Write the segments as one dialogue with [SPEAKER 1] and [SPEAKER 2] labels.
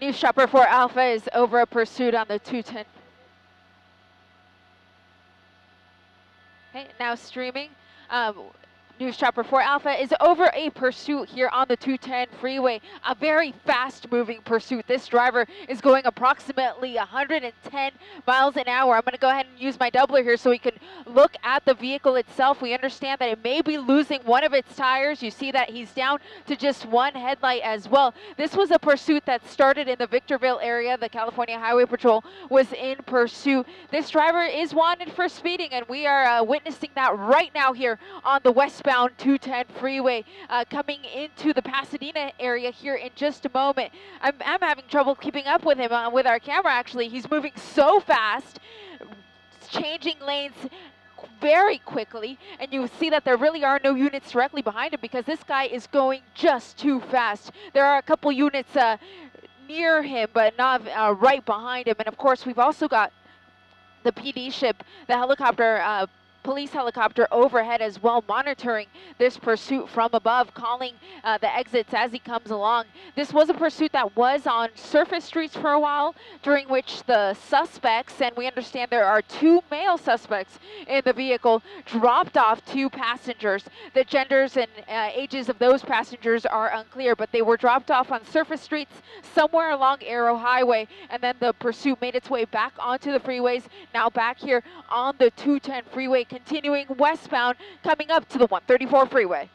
[SPEAKER 1] News Chopper 4 Alpha is over a pursuit on the 210. Okay, now streaming. News Chopper 4 Alpha is over a pursuit here on the 210 freeway. A very fast-moving pursuit. This driver is going approximately 110 miles an hour. I'm going to go ahead and use my doubler here so we can look at the vehicle itself. We understand that it may be losing one of its tires. You see that he's down to just one headlight as well. This was a pursuit that started in the Victorville area. The California Highway Patrol was in pursuit. This driver is wanted for speeding, and we are witnessing that right now here on the westbound 210 freeway, coming into the Pasadena area here in just a moment. I'm having trouble keeping up with him with our camera. Actually, he's moving so fast, changing lanes very quickly, and you see that there really are no units directly behind him because this guy is going just too fast. There are a couple units near him, but not right behind him. And of course, we've also got the PD ship, the helicopter, police helicopter overhead as well, monitoring this pursuit from above, calling the exits as he comes along. This was a pursuit that was on surface streets for a while, during which the suspects, and we understand there are 2 male suspects in the vehicle, dropped off 2 passengers. The genders and ages of those passengers are unclear, but they were dropped off on surface streets somewhere along Arrow Highway, and then the pursuit made its way back onto the freeways, now back here on the 210 freeway, continuing westbound, coming up to the 134 freeway.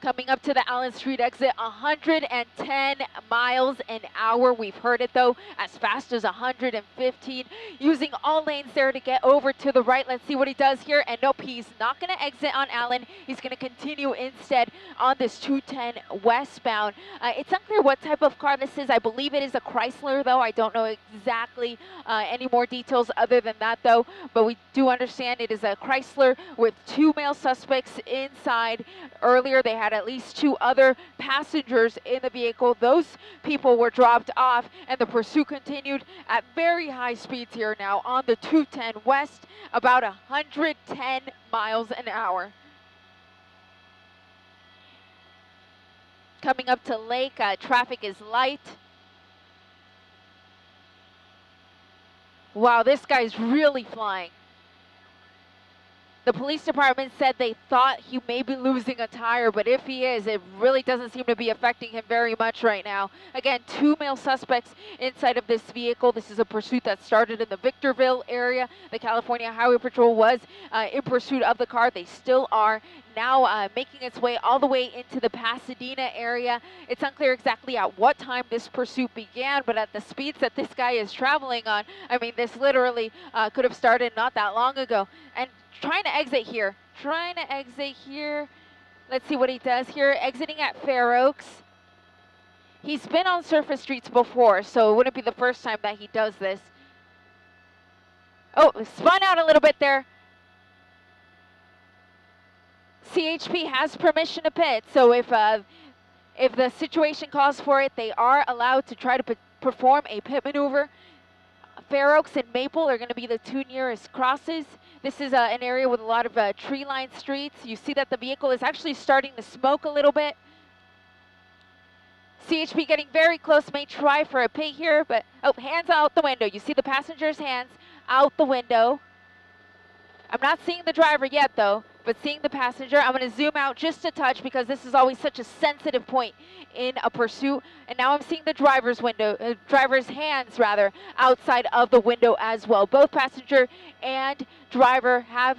[SPEAKER 1] Coming up to the Allen Street exit, 110 miles an hour. We've heard it though, as fast as 115, using all lanes there to get over to the right. Let's see what he does here. And nope, he's not going to exit on Allen. He's going to continue instead on this 210 westbound. It's unclear what type of car this is. I believe it is a Chrysler though. I don't know exactly any more details other than that though, but we do understand it is a Chrysler with 2 male suspects inside. Earlier they had at least 2 other passengers in the vehicle. Those people were dropped off, and the pursuit continued at very high speeds here now on the 210 west, about 110 miles an hour. Coming up to Lake, traffic is light. Wow, this guy's really flying. The police department said they thought he may be losing a tire, but if he is, it really doesn't seem to be affecting him very much right now. Again, 2 male suspects inside of this vehicle. This is a pursuit that started in the Victorville area. The California Highway Patrol was in pursuit of the car. They still are now making its way all the way into the Pasadena area. It's unclear exactly at what time this pursuit began, but at the speeds that this guy is traveling on, I mean, this literally could have started not that long ago. And trying to exit here. Let's see what he does here. Exiting at Fair Oaks. He's been on surface streets before, so it wouldn't be the first time that he does this. Oh, spun out a little bit there. CHP has permission to pit, so if the situation calls for it, they are allowed to try to perform a pit maneuver. Fair Oaks and Maple are going to be the 2 nearest crosses. This is an area with a lot of tree-lined streets. You see that the vehicle is actually starting to smoke a little bit. CHP getting very close, may try for a pit here, but oh, hands out the window. You see the passenger's hands out the window. I'm not seeing the driver yet though, but seeing the passenger. I'm going to zoom out just a touch because this is always such a sensitive point in a pursuit. And now I'm seeing the driver's hands rather, outside of the window as well. Both passenger and driver have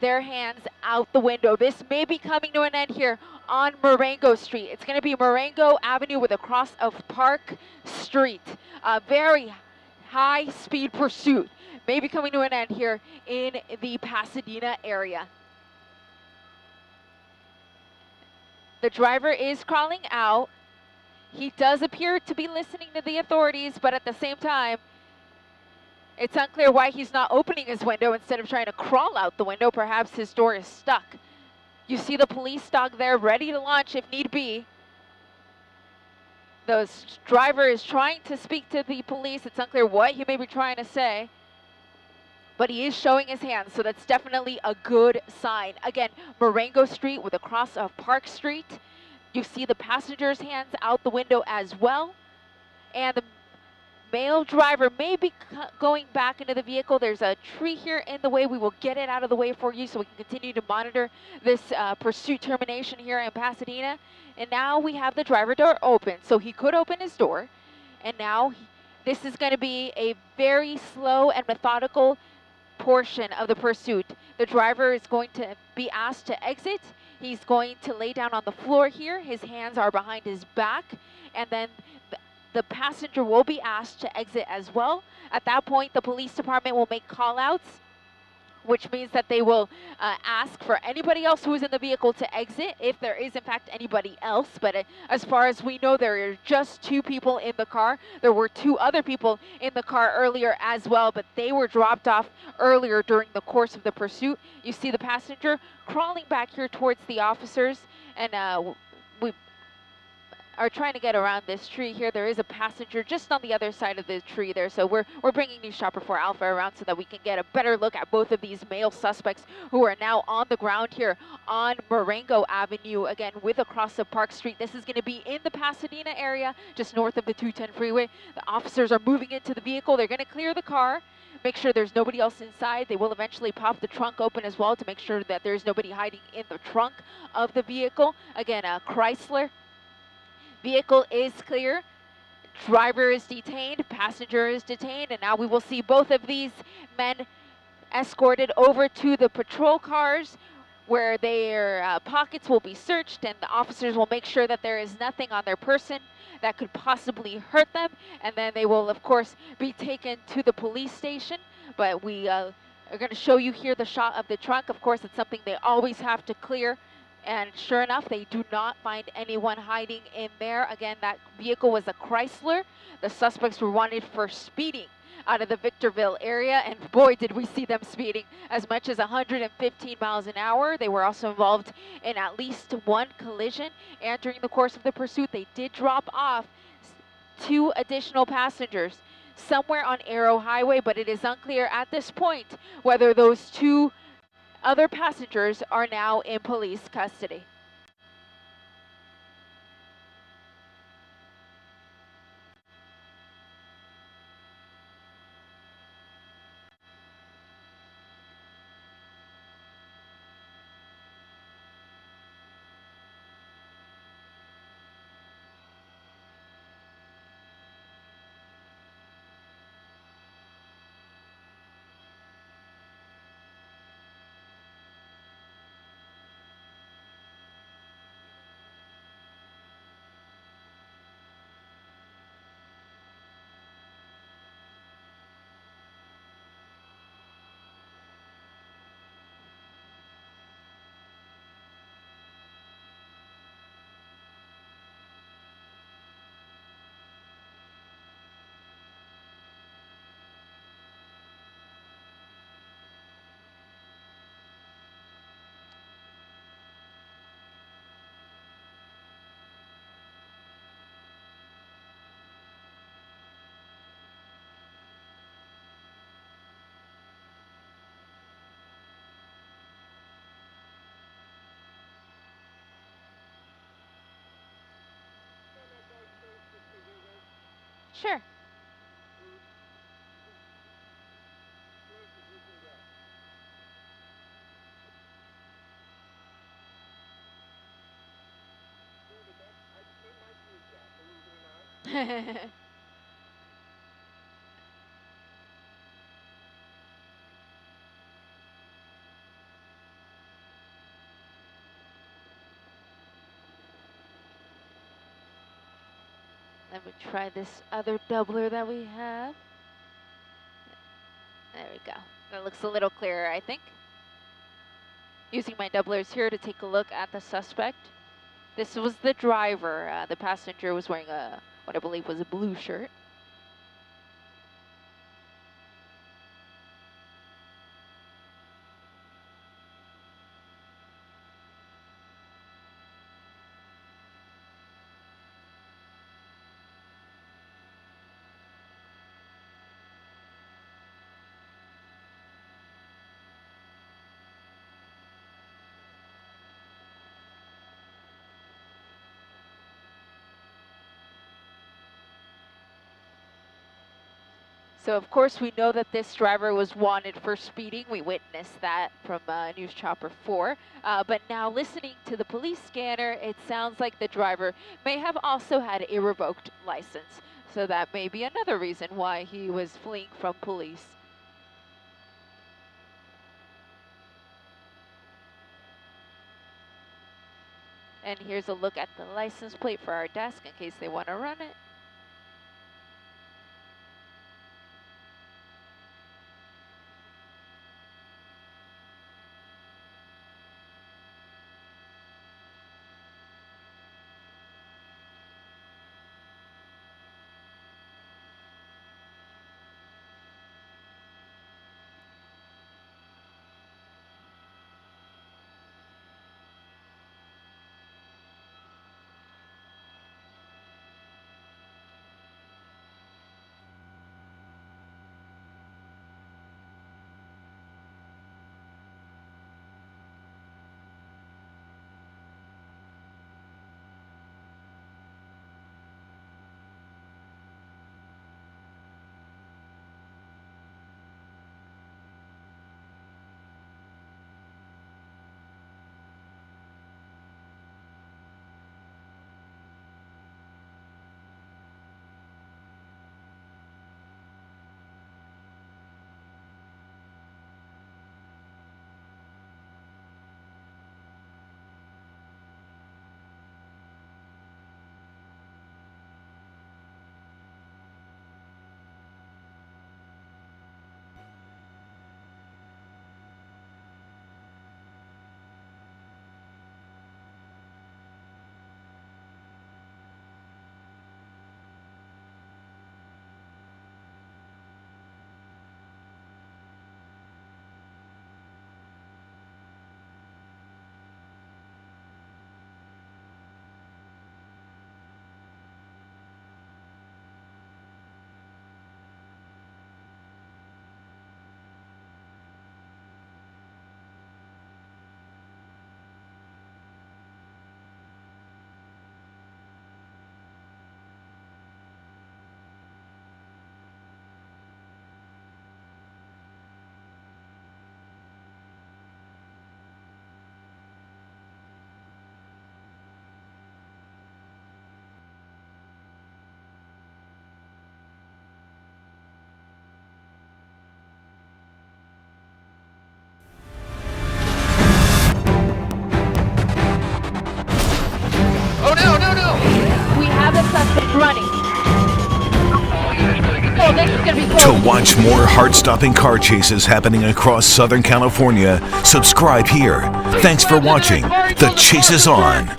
[SPEAKER 1] their hands out the window. This may be coming to an end here on Marengo Street. It's going to be Marengo Avenue with a cross of Park Street. A very high speed pursuit may be coming to an end here in the Pasadena area. The driver is crawling out. He does appear to be listening to the authorities, but at the same time, it's unclear why he's not opening his window instead of trying to crawl out the window. Perhaps his door is stuck. You see the police dog there ready to launch if need be. The driver is trying to speak to the police. It's unclear what he may be trying to say. but he is showing his hands, so that's definitely a good sign. Again, Marengo Street with a cross of Park Street. You see the passenger's hands out the window as well, and the male driver may be going back into the vehicle. There's a tree here in the way. We will get it out of the way for you so we can continue to monitor this pursuit termination here in Pasadena. And now we have the driver door open, so he could open his door. And now this is going to be a very slow and methodical portion of the pursuit. The driver is going to be asked to exit. He's going to lay down on the floor here. His hands are behind his back, and then the passenger will be asked to exit as well. At that point, the police department will make call-outs, which means that they will ask for anybody else who is in the vehicle to exit, if there is in fact anybody else. But as far as we know, there are just 2 people in the car. There were 2 other people in the car earlier as well, but they were dropped off earlier during the course of the pursuit. You see the passenger crawling back here towards the officers, and we are trying to get around this tree here. There is a passenger just on the other side of the tree there, so we're bringing News Chopper 4 Alpha around so that we can get a better look at both of these male suspects who are now on the ground here on Marengo Avenue, again with across of Park Street. This is going to be in the Pasadena area, just north of the 210 freeway. The officers are moving into the vehicle. They're going to clear the car, make sure there's nobody else inside. They will eventually pop the trunk open as well to make sure that there's nobody hiding in the trunk of the vehicle. Again, a Chrysler. Vehicle is clear, driver is detained, passenger is detained, and now we will see both of these men escorted over to the patrol cars where their pockets will be searched, and the officers will make sure that there is nothing on their person that could possibly hurt them, and then they will of course be taken to the police station. But we are going to show you here the shot of the trunk. Of course, it's something they always have to clear. And sure enough, they do not find anyone hiding in there. Again, that vehicle was a Chrysler. The suspects were wanted for speeding out of the Victorville area, and boy, did we see them speeding as much as 115 miles an hour. They were also involved in at least 1 collision, and during the course of the pursuit, they did drop off 2 additional passengers somewhere on Arrow Highway, but it is unclear at this point whether those 2 other passengers are now in police custody. Sure. Let me try this other doubler that we have. There we go. That looks a little clearer, I think. Using my doublers here to take a look at the suspect. This was the driver. The passenger was wearing what I believe was a blue shirt. So of course we know that this driver was wanted for speeding. We witnessed that from News Chopper 4. But now listening to the police scanner, it sounds like the driver may have also had a revoked license. So that may be another reason why he was fleeing from police. And here's a look at the license plate for our desk in case they want to run it.
[SPEAKER 2] Oh no, no, no!
[SPEAKER 1] We have a suspect running. Oh, this is gonna be close.
[SPEAKER 3] To watch more heart-stopping car chases happening across Southern California, subscribe here. Thanks for watching. The Chase is on.